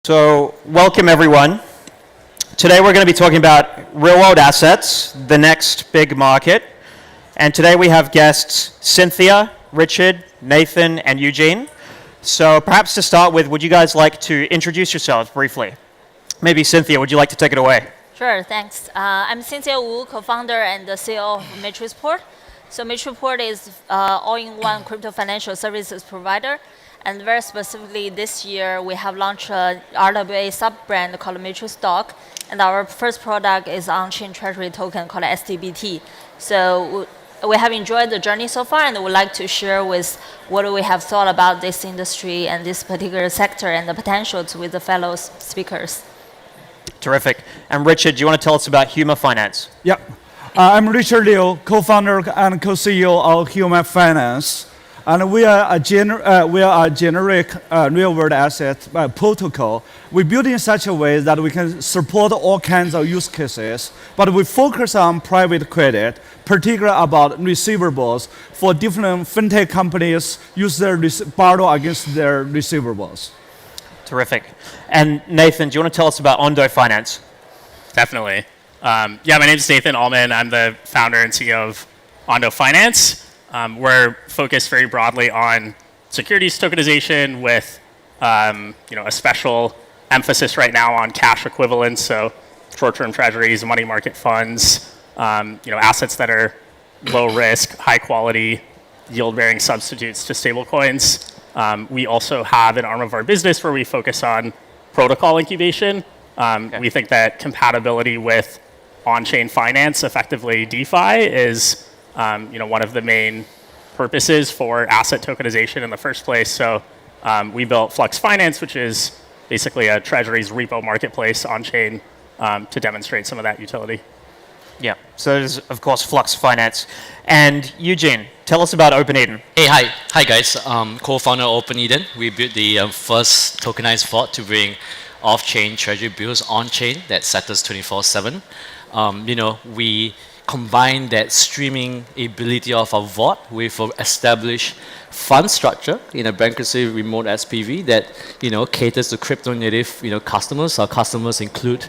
So, welcome everyone. Today we're going to be talking about real-world assets, the next big market. And today we have guests Cynthia, Richard, Nathan, and Eugene. So perhaps to start with, would you guys like to introduce yourselves briefly? Maybe Cynthia, would you like to take it away? Sure, thanks. I'm Cynthia Wu, co-founder and the CEO of Matriceport. So Matriceport is all-in-one crypto financial services provider. And very specifically, this year, we have launched a RWA sub-brand called Matrix Stock. And our first product is on-chain treasury token called STBT. So we have enjoyed the journey so far, and would like to share with what we have thought about this industry and this particular sector and the potentials with the fellow speakers. Terrific. And Richard, do you want to tell us about Huma Finance? Yeah. I'm Richard Liu, co-founder and co-CEO of Human Finance. And we are a generic real-world asset protocol. We build in such a way that we can support all kinds of use cases, but we focus on private credit, particularly about receivables for different fintech companies use their borrow against their receivables. Terrific. And Nathan, do you want to tell us about Ondo Finance? Definitely. My name is Nathan Allman. I'm the founder and CEO of Ondo Finance. We're focused very broadly on securities tokenization with a special emphasis right now on cash equivalents, so short-term treasuries, money market funds, assets that are low risk, high quality, yield-bearing substitutes to stablecoins. We also have an arm of our business where we focus on protocol incubation. We think that compatibility with on-chain finance, effectively DeFi, is one of the main purposes for asset tokenization in the first place. So we built Flux Finance, which is basically a treasuries repo marketplace on-chain to demonstrate some of that utility. Yeah, so there's, of course, Flux Finance. And Eugene, tell us about OpenEden. Hey, hi. Hi, guys. Co-founder of OpenEden. We built the first tokenized vault to bring off-chain treasury bills on-chain that settles 24/7. We combine that streaming ability of our vault with an established fund structure in a bankruptcy remote SPV that caters to crypto native customers. Our customers include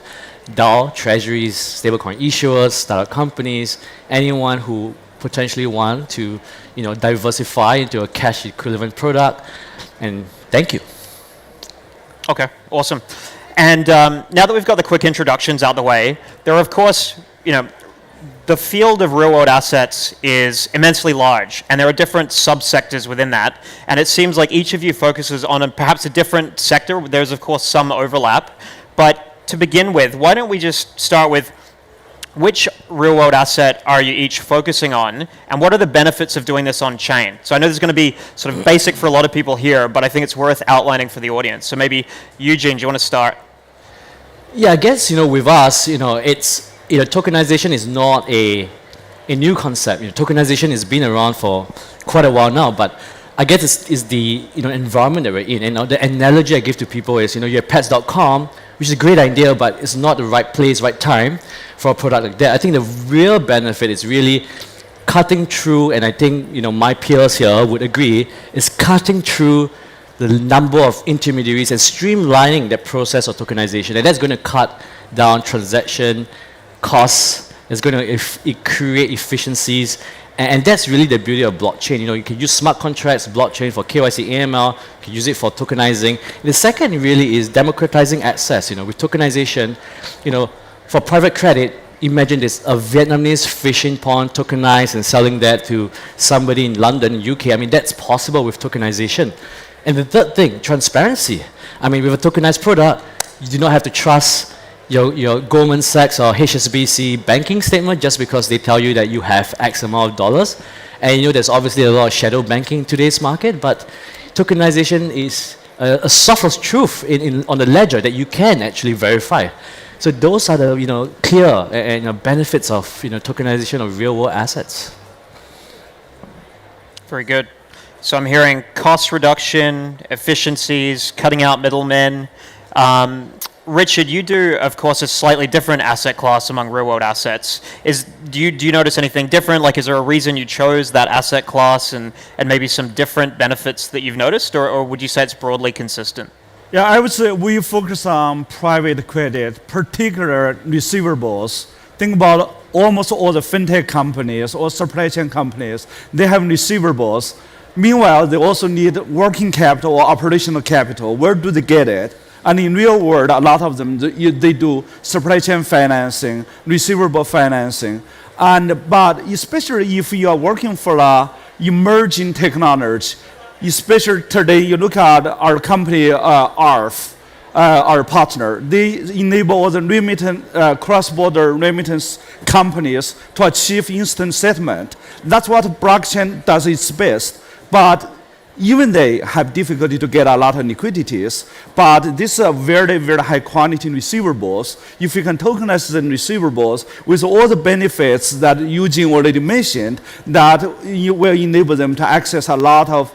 DAO, treasuries, stablecoin issuers, startup companies, anyone who potentially want to diversify into a cash equivalent product. And thank you. Okay, awesome. And now that we've got the quick introductions out the way, there are, of course, the field of real-world assets is immensely large, and there are different subsectors within that. And it seems like each of you focuses on perhaps a different sector. There's, of course, some overlap. But to begin with, why don't we just start with which real-world asset are you each focusing on, and what are the benefits of doing this on-chain? So I know this is going to be sort of basic for a lot of people here, but I think it's worth outlining for the audience. So maybe, Eugene, do you want to start? Yeah, I guess, with us, it's, tokenization is not a new concept. Tokenization has been around for quite a while now, but I guess it's the environment that we're in. And the analogy I give to people is, you're at pets.com, which is a great idea, but it's not the right place, right time for a product like that. I think the real benefit is really cutting through, and I think my peers here would agree, is cutting through the number of intermediaries and streamlining that process of tokenization. And that's going to cut down transaction costs. It's going to create efficiencies. And that's really the beauty of blockchain. You can use smart contracts, blockchain for KYC, AML. You can use it for tokenizing. The second really is democratizing access. With tokenization, for private credit, imagine this, a Vietnamese fishing pond tokenized and selling that to somebody in London, UK. I mean, that's possible with tokenization. And the third thing, transparency. I mean, with a tokenized product, you do not have to trust your Goldman Sachs or HSBC banking statement just because they tell you that you have X amount of dollars. And there's obviously a lot of shadow banking in today's market, but tokenization is a source of truth on the ledger that you can actually verify. So those are the clear and benefits of tokenization of real world assets. Very good. So I'm hearing cost reduction, efficiencies, cutting out middlemen. Richard, you do, of course, a slightly different asset class among real-world assets. Do you notice anything different? Like, is there a reason you chose that asset class and maybe some different benefits that you've noticed, or would you say it's broadly consistent? Yeah, I would say we focus on private credit, particular receivables. Think about almost all the fintech companies or supply chain companies, they have receivables. Meanwhile, they also need working capital or operational capital. Where do they get it? And in real world, a lot of them, they do supply chain financing, receivable financing. But especially if you are working for a emerging technology, especially today, you look at our company, ARF, our partner. They enable all the cross-border remittance companies to achieve instant settlement. That's what blockchain does its best. But even they have difficulty to get a lot of liquidities, but these are very, very high quality receivables. If you can tokenize the receivables with all the benefits that Eugene already mentioned, that you will enable them to access a lot of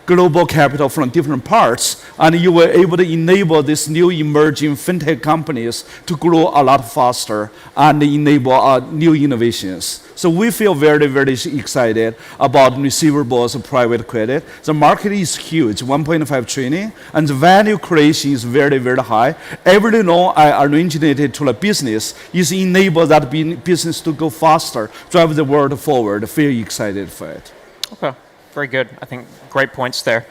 global capital from different parts, and you were able to enable these new emerging fintech companies to grow a lot faster and enable new innovations. So we feel very, very excited about receivables of private credit. The market is huge, 1.5 trillion, and the value creation is very, very high. Every loan I originated to a business is enable that business to go faster, drive the world forward. Feel excited for it. Okay, very good. I think great points there.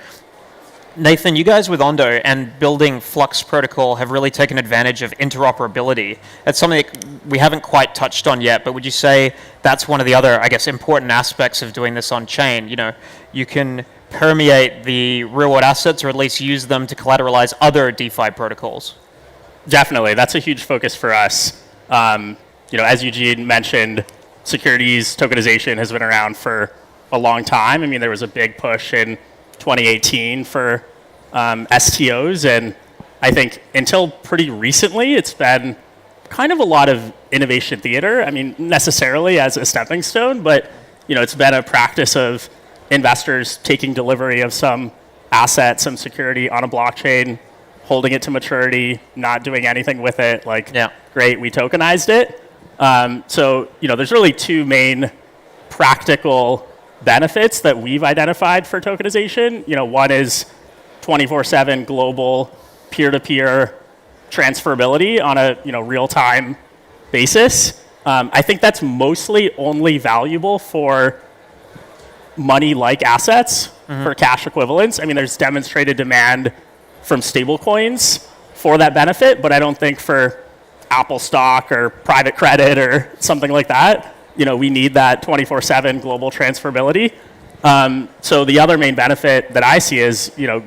Nathan, you guys with Ondo and building Flux protocol have really taken advantage of interoperability. That's something that we haven't quite touched on yet, but would you say that's one of the other, I guess, important aspects of doing this on chain? You know, you can permeate the real world assets or at least use them to collateralize other DeFi protocols. Definitely, that's a huge focus for us. You know, as Eugene mentioned, securities tokenization has been around for a long time. I mean, there was a big push in 2018 for STOs, and I think until pretty recently, it's been kind of a lot of innovation theater. I mean, necessarily as a stepping stone, but you know, it's been a practice of investors taking delivery of some asset, some security on a blockchain, holding it to maturity, not doing anything with it. Like, yeah, great, we tokenized it. So you know, there's really two main practical benefits that we've identified for tokenization. You know, one is 24/7 global peer-to-peer transferability on a real-time basis. I think that's mostly only valuable for money-like assets, for cash equivalents. I mean, there's demonstrated demand from stablecoins for that benefit, but I don't think for Apple stock or private credit or something like that, you know, we need that 24/7 global transferability. So the other main benefit that I see is, you know,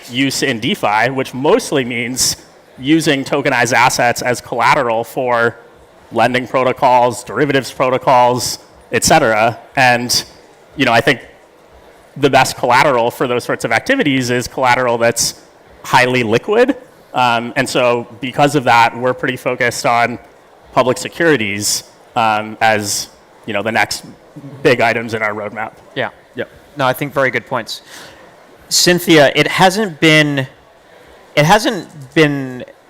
use in DeFi, which mostly means using tokenized assets as collateral for lending protocols, derivatives protocols, et cetera. And, you know, I think the best collateral for those sorts of activities is collateral that's highly liquid. And so because of that, we're pretty focused on public securities as, you know, the next big items in our roadmap. Yeah. Yep. No, I think very good points. Cynthia, it hasn't been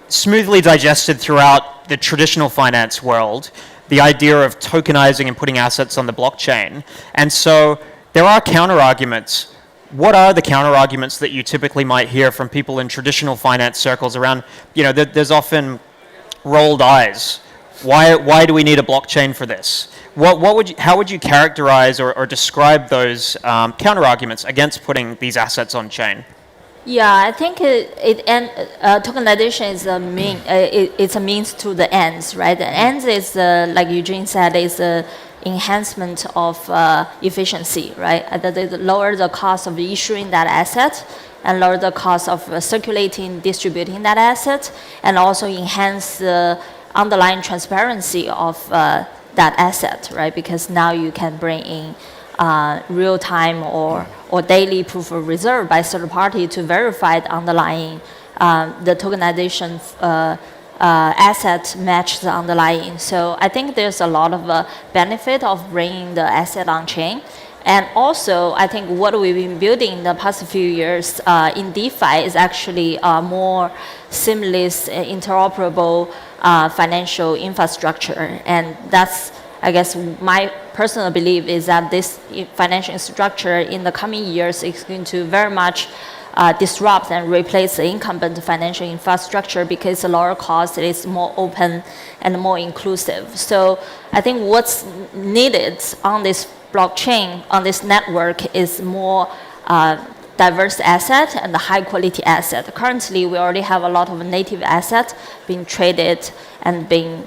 smoothly digested throughout the traditional finance world, the idea of tokenizing and putting assets on the blockchain. And so there are counter-arguments. What are the counter-arguments that you typically might hear from people in traditional finance circles around, you know, there's often rolled eyes. Why do we need a blockchain for this? How would you characterize or describe those counter-arguments against putting these assets on chain? Yeah, I think tokenization is it's a means to the ends, right? The ends is, like Eugene said, is the enhancement of efficiency, right? That lower the cost of issuing that asset and lower the cost of circulating, distributing that asset, and also enhance the underlying transparency of that asset, right? Because now you can bring in real-time or daily proof of reserve by third party to verify the underlying, the tokenization asset match the underlying. So I think there's a lot of benefit of bringing the asset on chain. And also, I think what we've been building in the past few years in DeFi is actually a more seamless, interoperable financial infrastructure. And that's, I guess, my personal belief is that this financial infrastructure in the coming years is going to very much disrupt and replace the incumbent financial infrastructure because it's a lower cost, it is more open and more inclusive. So I think what's needed on this blockchain, on this network, is more diverse asset and high quality asset. Currently, we already have a lot of native assets being traded and being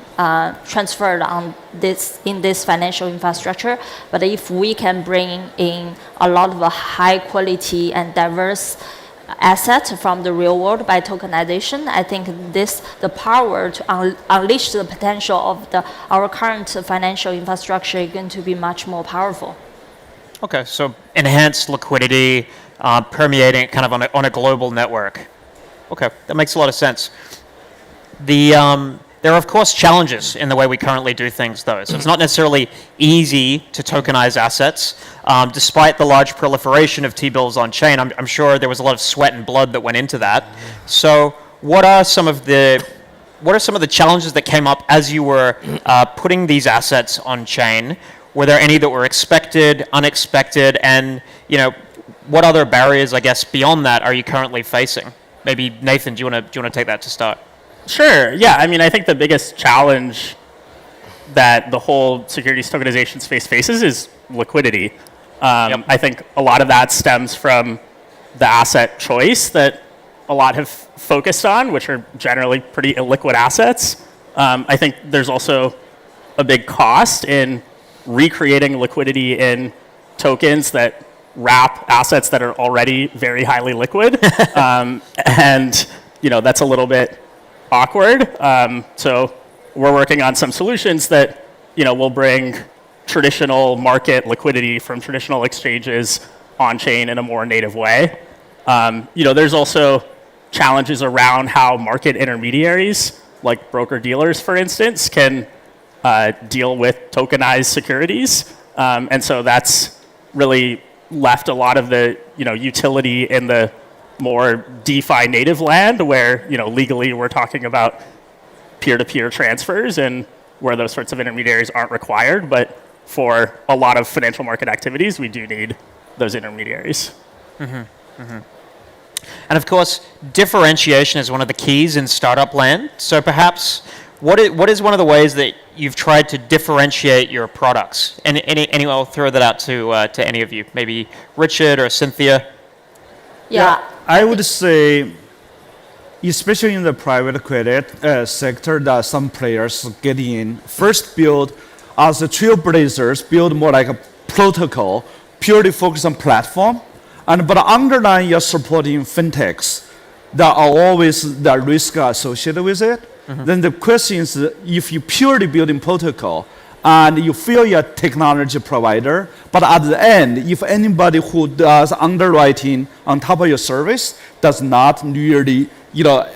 transferred on in this financial infrastructure. But if we can bring in a lot of high quality and diverse asset from the real world by tokenization, I think the power to unleash the potential of our current financial infrastructure is going to be much more powerful. Okay, so enhanced liquidity, permeating kind of on a global network. Okay, that makes a lot of sense. There are, of course, challenges in the way we currently do things, though. So it's not necessarily easy to tokenize assets. Despite the large proliferation of T-bills on chain, I'm sure there was a lot of sweat and blood that went into that. So what are some of the challenges that came up as you were putting these assets on chain? Were there any that were expected, unexpected, and what other barriers, I guess, beyond that are you currently facing? Maybe Nathan, do you want to take that to start? Sure. Yeah. I mean, I think the biggest challenge that the whole securities tokenization space faces is liquidity. Yep. I think a lot of that stems from the asset choice that a lot have focused on, which are generally pretty illiquid assets. I think there's also a big cost in recreating liquidity in tokens that wrap assets that are already very highly liquid. And that's a little bit awkward. So we're working on some solutions that will bring traditional market liquidity from traditional exchanges on chain in a more native way. There's also challenges around how market intermediaries, like broker dealers, for instance, can deal with tokenized securities, and so that's really left a lot of the utility in the more DeFi native land, where legally we're talking about peer-to-peer transfers and where those sorts of intermediaries aren't required. But for a lot of financial market activities, we do need those intermediaries. Mm-hmm. Mm-hmm. And of course, differentiation is one of the keys in startup land. So perhaps, what is one of the ways that you've tried to differentiate your products? And I'll throw that out to any of you, maybe Richard or Cynthia. Yeah. I would say, especially in the private credit sector, that some players get in, first build, as the trailblazers, build more like a protocol, purely focused on platform, but underlying you're supporting fintechs that are always the risk associated with it. Mm-hmm. Then the question is, if you purely building protocol, and you feel you're a technology provider, but at the end, if anybody who does underwriting on top of your service does not really,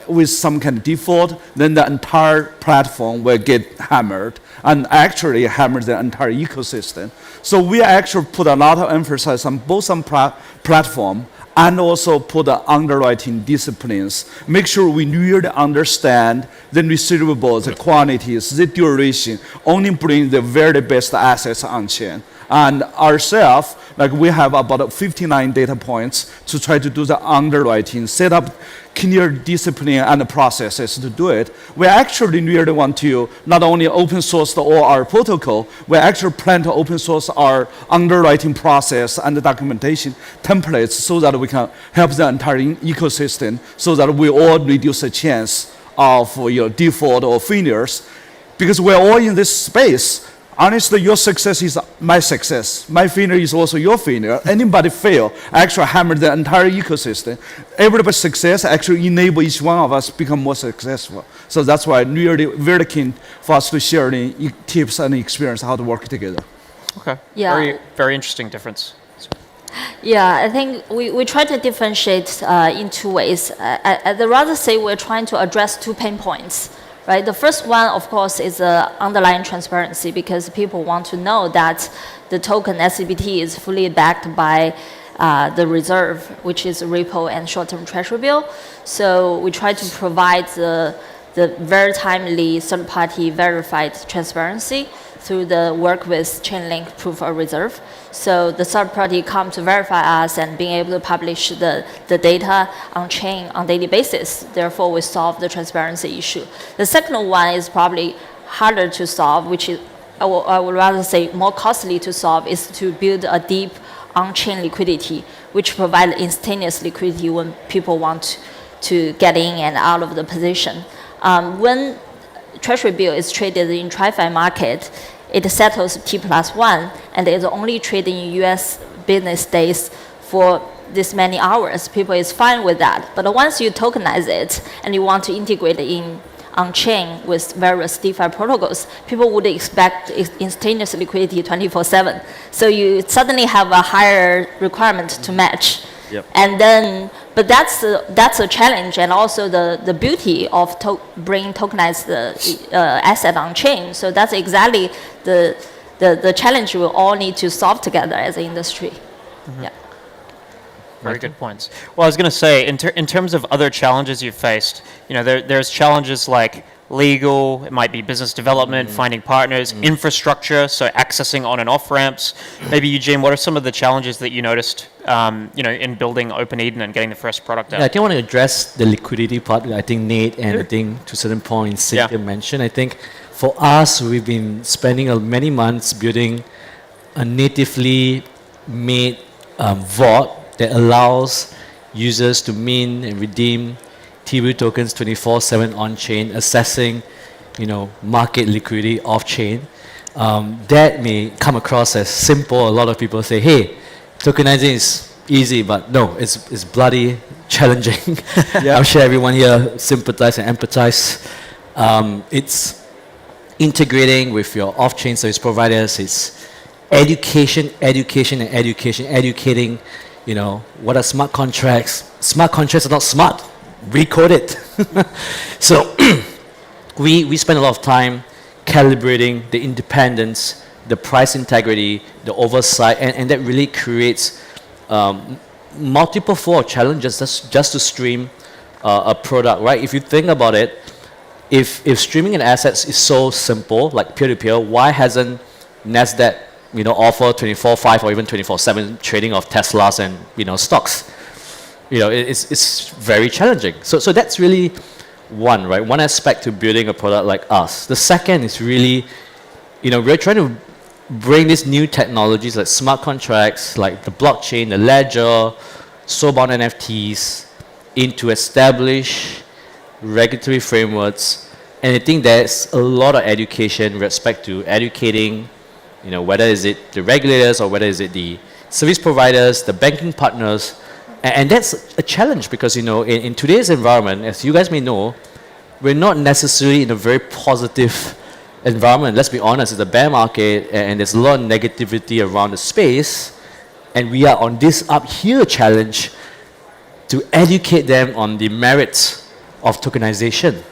with some kind of default, then the entire platform will get hammered, and actually hammer the entire ecosystem. So we actually put a lot of emphasis on both on platform and also put the underwriting disciplines. Make sure we really understand the receivables, the quantities, the duration, only bring the very best assets on chain. And ourselves, we have about 59 data points to try to do the underwriting, set up clear discipline and processes to do it. We actually really want to not only open source all our protocol, we actually plan to open source our underwriting process and the documentation templates so that we can help the entire ecosystem, so that we all reduce the chance of default or failures. Because we're all in this space. Honestly, your success is my success. My failure is also your failure. Anybody fail, actually hammer the entire ecosystem. Everybody's success actually enable each one of us become more successful. So that's why really very keen for us to share the tips and experience how to work together. Okay. Yeah. Very, very interesting difference. Yeah, I think we try to differentiate in two ways. I'd rather say we're trying to address two pain points. Right. The first one, of course, is underlying transparency, because people want to know that the token SCBT is fully backed by the reserve, which is repo and short-term treasury bill. So we try to provide the the very timely third-party verified transparency through the work with Chainlink Proof of Reserve. So the third party come to verify us and being able to publish the data on chain on daily basis. Therefore, we solve the transparency issue. The second one is probably harder to solve, which is, I would rather say more costly to solve, is to build a deep on-chain liquidity, which provides instantaneous liquidity when people want to get in and out of the position. When Treasury bill is traded in TradFi market, it settles T+1 and is only traded in US business days for this many hours. People is fine with that. But once you tokenize it and you want to integrate it in on-chain with various DeFi protocols, people would expect instantaneous liquidity 24/7. So you suddenly have a higher requirement to match. Yep. And then, but that's a challenge, and also the beauty of bringing tokenized asset on chain. So that's exactly the challenge we all need to solve together as an industry. Mm-hmm. Yeah. Very good points. Well, I was going to say, in terms of other challenges you've faced, there's challenges like legal, it might be business development, finding partners, infrastructure, so accessing on and off ramps. Maybe Eugene, what are some of the challenges that you noticed, in building Open Eden and getting the first product out? Yeah, I think I want to address the liquidity part. I think Nate and I think to certain points Cynthia mentioned. I think for us, we've been spending many months building a natively made vault that allows users to mint and redeem TBU tokens 24/7 on-chain, assessing, market liquidity off-chain. That may come across as simple. A lot of people say, "Hey, tokenizing is easy," but no, it's bloody challenging. I'm sure everyone here sympathize and empathize. It's integrating with your off-chain service providers. It's educating. What are smart contracts? Smart contracts are not smart. Recode it. So we spend a lot of time calibrating the independence, the price integrity, the oversight, and that really creates multiple fold challenges just to stream a product, right? If you think about it, if streaming an assets is so simple, like peer-to-peer, why hasn't NASDAQ offer 24/5 or even 24/7 trading of Teslas and stocks? It's very challenging. So that's really one, right? One aspect to building a product like us. The second is really, we're trying to bring these new technologies like smart contracts, like the blockchain, the ledger, soul-bound NFTs, into established regulatory frameworks. And I think there's a lot of education with respect to educating, whether is it the regulators or whether is it the service providers, the banking partners. And that's a challenge because, in today's environment, as you guys may know, we're not necessarily in a very positive environment. Let's be honest, it's a bear market and there's a lot of negativity around the space. And we are on this up here challenge to educate them on the merits of tokenization.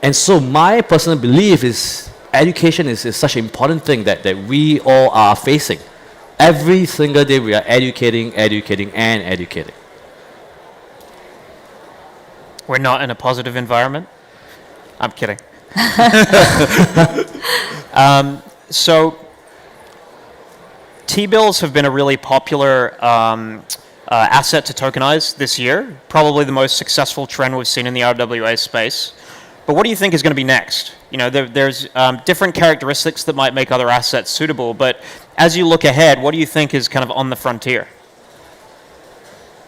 And so my personal belief is education is such an important thing that we all are facing. Every single day we are educating. We're not in a positive environment? I'm kidding. So T-bills have been a really popular asset to tokenize this year, probably the most successful trend we've seen in the RWA space. But what do you think is going to be next? There's different characteristics that might make other assets suitable, but as you look ahead, what do you think is kind of on the frontier?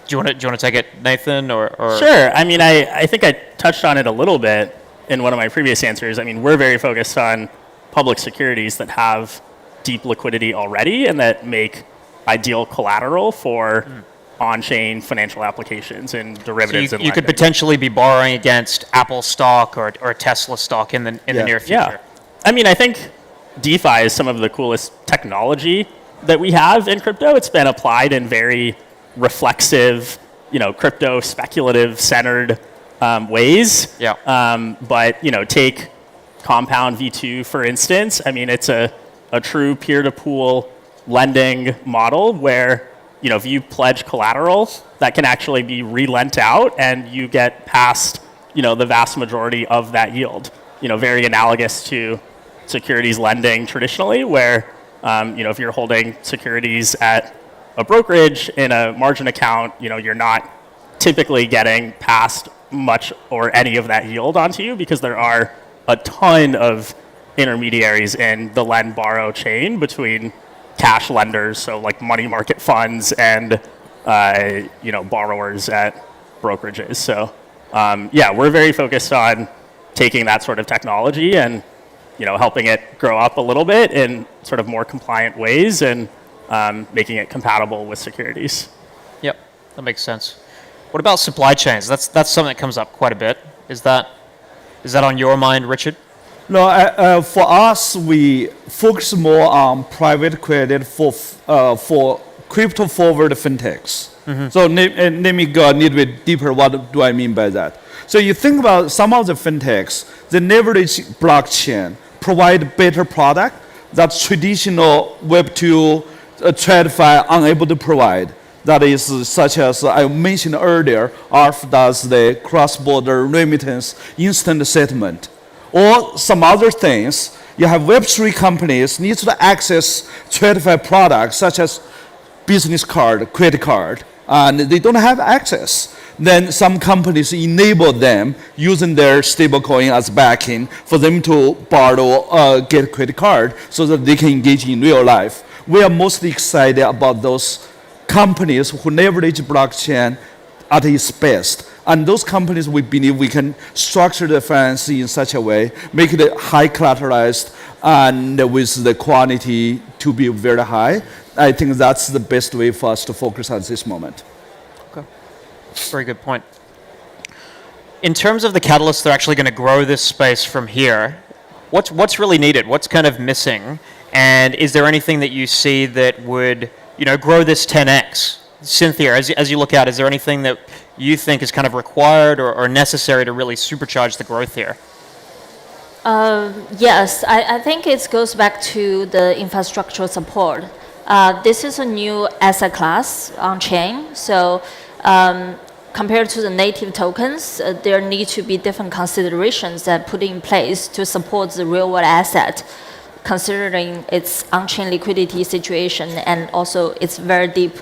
Do you want to take it, Nathan, or? Sure. I think I touched on it a little bit in one of my previous answers. We're very focused on public securities that have deep liquidity already and that make ideal collateral for on-chain financial applications and derivatives. So and you could potentially be borrowing against Apple stock or Tesla stock in the near future. Yeah. I think DeFi is some of the coolest technology that we have in crypto. It's been applied in very reflexive, crypto speculative centered ways. Yeah. But take Compound V2 for instance. It's a true peer-to-pool lending model where if you pledge collateral, that can actually be relent out and you get past the vast majority of that yield. Very analogous to securities lending traditionally, where if you're holding securities at a brokerage in a margin account, you're not typically getting past much or any of that yield onto you because there are a ton of intermediaries in the lend borrow chain between cash lenders, so like money market funds and borrowers at brokerages. So we're very focused on taking that sort of technology and helping it grow up a little bit in sort of more compliant ways and making it compatible with securities. Yep, that makes sense. What about supply chains? That's something that comes up quite a bit. Is that on your mind, Richard? No, for us, we focus more on private credit for crypto forward fintechs. So let me go a little bit deeper. What do I mean by that? So you think about some of the fintechs, they leverage blockchain, provide better product that traditional Web2 TradFi unable to provide. That is such as I mentioned earlier, ARF does the cross-border remittance instant settlement. Or some other things, you have Web3 companies need to access TradFi products such as business card, credit card, and they don't have access. Then some companies enable them using their stablecoin as backing for them to borrow, get credit card so that they can engage in real life. We are mostly excited about those companies who leverage blockchain at its best. And those companies, we believe we can structure the finance in such a way, make it high collateralized and with the quality to be very high. I think that's the best way for us to focus at this moment. Okay, very good point. In terms of the catalysts that are actually going to grow this space from here, what's really needed? What's kind of missing? And is there anything that you see that would grow this 10x? Cynthia, as you look out, is there anything that you think is kind of required or necessary to really supercharge the growth here? Yes, I think it goes back to the infrastructural support. This is a new asset class on chain, so compared to the native tokens, there need to be different considerations that put in place to support the real world asset, considering its on-chain liquidity situation and also its very deep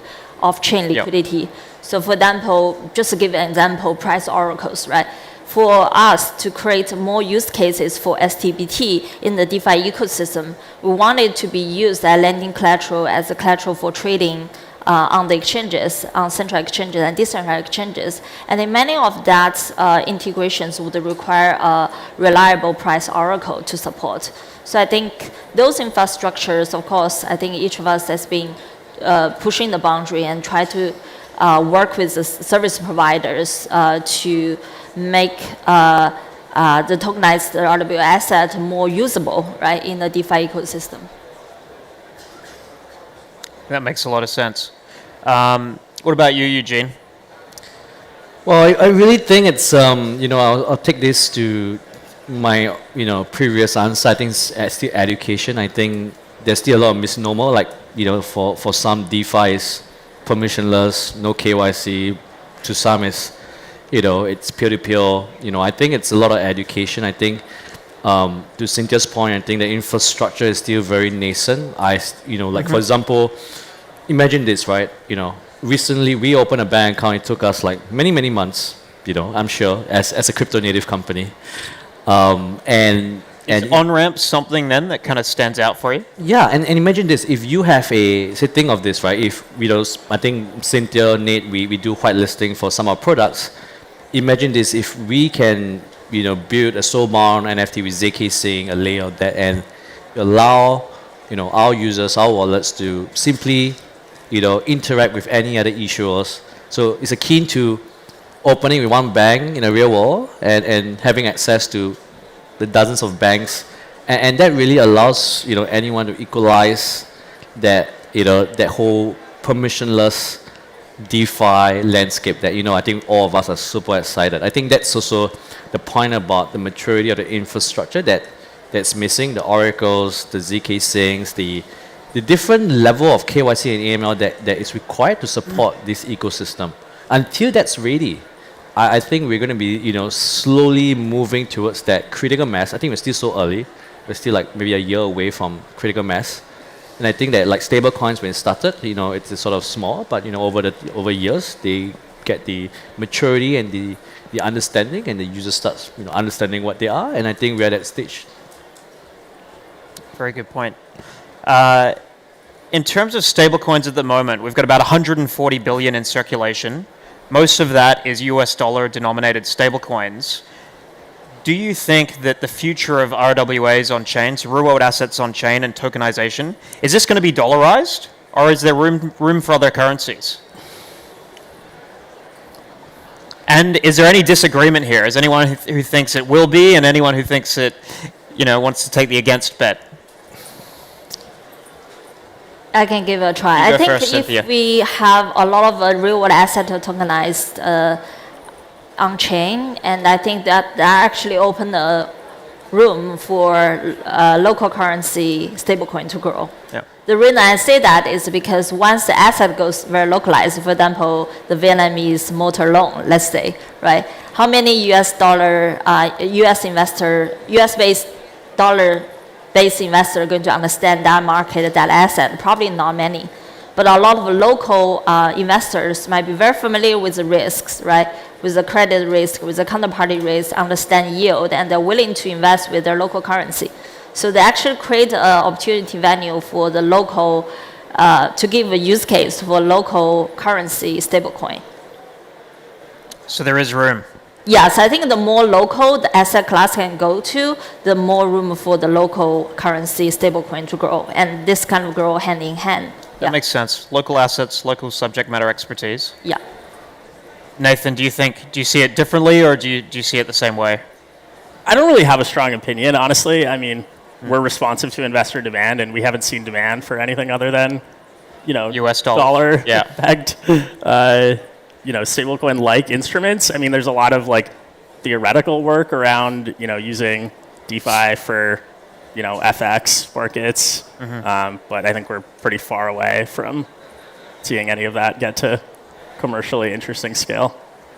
off-chain liquidity. Yep. So for example, just to give an example, price oracles, right? For us to create more use cases for STBT in the DeFi ecosystem, we want it to be used as lending collateral, as a collateral for trading on the exchanges, on central exchanges and decentralized exchanges. And in many of that integrations would require a reliable price oracle to support. So I think those infrastructures, of course, I think each of us has been pushing the boundary and try to work with the service providers to make the tokenized RWA asset more usable, right, in the DeFi ecosystem. That makes a lot of sense. What about you, Eugene? Well, I really think it's I'll take this to my previous answer. I think it's still education. I think there's still a lot of misnomer, like for some DeFi is permissionless, no KYC. To some is it's peer-to-peer. I think it's a lot of education. I think to Cynthia's point, I think the infrastructure is still very nascent. For example, imagine this, right? Recently we opened a bank account. It took us like many months. I'm sure as a crypto native company, and is on-ramp something then that kind of stands out for you? Yeah, and imagine this, if you have think of this, right? If I think Cynthia, Nate, we do whitelisting for some of our products. Imagine this, if we can build a soul-bound NFT with ZK Sync, a layer of that, and allow our users, our wallets to simply interact with any other issuers. So it's akin to opening with one bank in a real world and having access to the dozens of banks, and that really allows anyone to equalize that that whole permissionless DeFi landscape that I think all of us are super excited. I think that's also the point about the maturity of the infrastructure that's missing, the oracles, the ZK Syncs, the different level of KYC and AML that is required to support this ecosystem. Until that's ready, I think we're going to be, slowly moving towards that critical mass. I think we're still so early. We're still like maybe a year away from critical mass. And I think that like stable coins when it started, it's sort of small, but over years they get the maturity and the understanding, and the user starts understanding what they are. And I think we're at that stage. Very good point. In terms of stablecoins at the moment, we've got about 140 billion in circulation. Most of that is US dollar denominated stablecoins. Do you think that the future of RWAs on chain, so real world assets on chain and tokenization, is this going to be dollarized, or is there room for other currencies? And is there any disagreement here? Is anyone who thinks it will be, and anyone who thinks it, wants to take the against bet? I can give it a try. You I go think first, if Cynthia. we have a lot of real world assets tokenized on chain, and I think that actually open the room for local currency stablecoin to grow. Yeah. The reason I say that is because once the asset goes very localized, for example, the Vietnamese motor loan, let's say, right? How many US based dollar-based investor are going to understand that market, that asset? Probably not many. But a lot of local investors might be very familiar with the risks, right? With the credit risk, with the counterparty risk, understand yield, and they're willing to invest with their local currency. So they actually create an opportunity venue for the local, to give a use case for local currency stablecoin. So there is room. Yes, I think the more local the asset class can go to, the more room for the local currency stablecoin to grow. And this kind of grow hand in hand. That makes sense. Local assets, local subject matter expertise. Yeah. Nathan, do you see it differently, or do you see it the same way? I don't really have a strong opinion, honestly. I mean, we're responsive to investor demand, and we haven't seen demand for anything other than, US dollar. backed, stablecoin-like instruments. I mean, there's a lot of theoretical work around, using DeFi for, FX markets. But I think we're pretty far away from seeing any of that get to commercially interesting scale.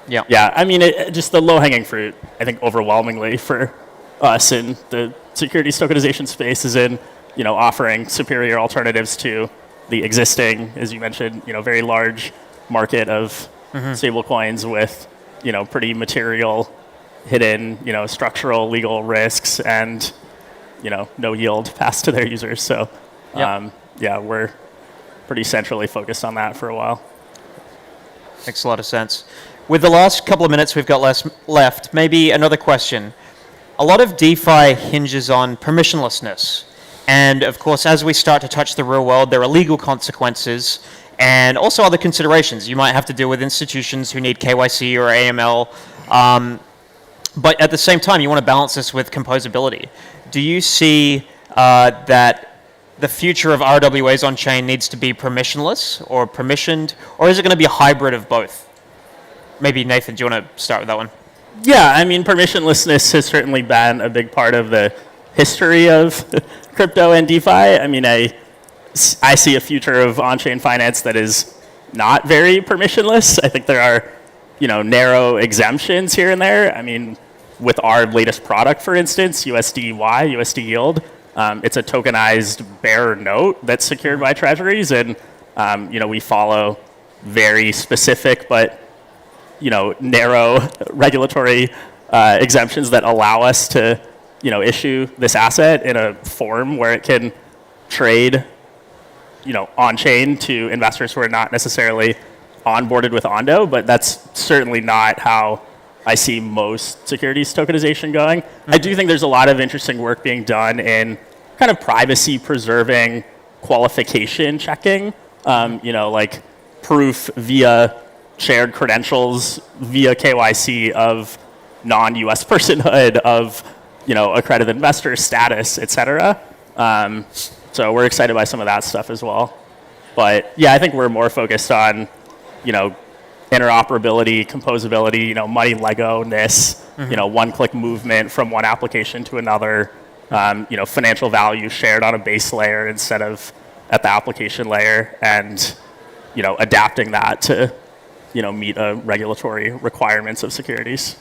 Yeah. Yeah, I mean, just the low-hanging fruit, I think overwhelmingly for us in the securities tokenization space is in, offering superior alternatives to the existing, as you mentioned, very large market of stable coins with, pretty material hidden, structural legal risks and, no yield passed to their users. So, we're pretty centrally focused on that for a while. Makes a lot of sense. With the last couple of minutes we've got left, maybe another question. A lot of DeFi hinges on permissionlessness. And of course, as we start to touch the real world, there are legal consequences and also other considerations. You might have to deal with institutions who need KYC or AML. But at the same time, you want to balance this with composability. Do you see that the future of RWAs on chain needs to be permissionless or permissioned, or is it going to be a hybrid of both? Maybe Nathan, do you want to start with that one? Yeah, I mean, permissionlessness has certainly been a big part of the history of crypto and DeFi. I mean, I see a future of on-chain finance that is not very permissionless. I think there are, narrow exemptions here and there. I mean, with our latest product, for instance, USDY, USD Yield, it's a tokenized bearer note that's secured by treasuries, and we follow very specific but narrow regulatory exemptions that allow us to issue this asset in a form where it can trade on chain to investors who are not necessarily onboarded with Ondo, but that's certainly not how I see most securities tokenization going. I do think there's a lot of interesting work being done in kind of privacy preserving qualification checking, like proof via shared credentials, via KYC of non-US personhood, of accredited investor status, et cetera. So we're excited by some of that stuff as well. But yeah, I think we're more focused on, interoperability, composability, money Lego-ness, one-click movement from one application to another, financial value shared on a base layer instead of at the application layer, and, adapting that to meet regulatory requirements of securities.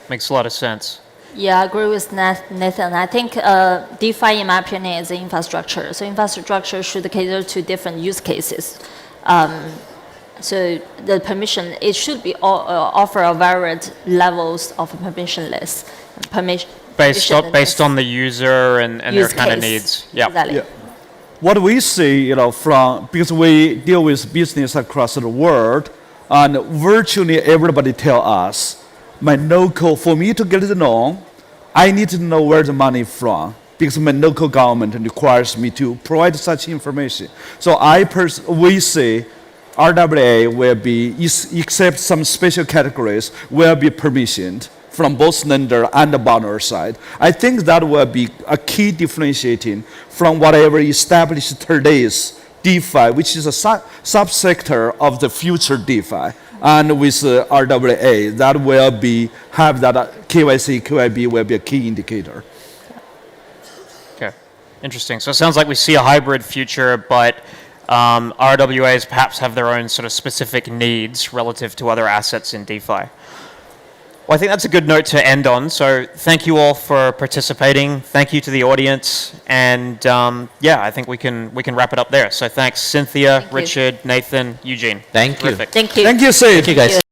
Makes a lot of sense. Yeah, I agree with Nathan. I think DeFi, in my opinion, is infrastructure. So infrastructure should cater to different use cases. So the permission, it should be offer a varied levels of permissionless. Based on the user and their use kind of case. needs. Yeah. Exactly. Yeah. What we see, from because we deal with business across the world, and virtually everybody tell us, my local, for me to get the loan, I need to know where the money from because my local government requires me to provide such information. So we say RWA will be, except some special categories, will be permissioned from both lender and the borrower side. I think that will be a key differentiating from whatever established today's DeFi, which is a subsector of the future DeFi. And with RWA, that will have that KYC, QIB will be a key indicator. Okay, interesting. So it sounds like we see a hybrid future, but RWAs perhaps have their own sort of specific needs relative to other assets in DeFi. Well, I think that's a good note to end on. So thank you all for participating. Thank you to the audience. And I think we can wrap it up there. So thanks, Cynthia, Thank you. Richard, Nathan, Eugene. Thank you. Terrific. Thank you. Thank you, Sid. Thank you, guys.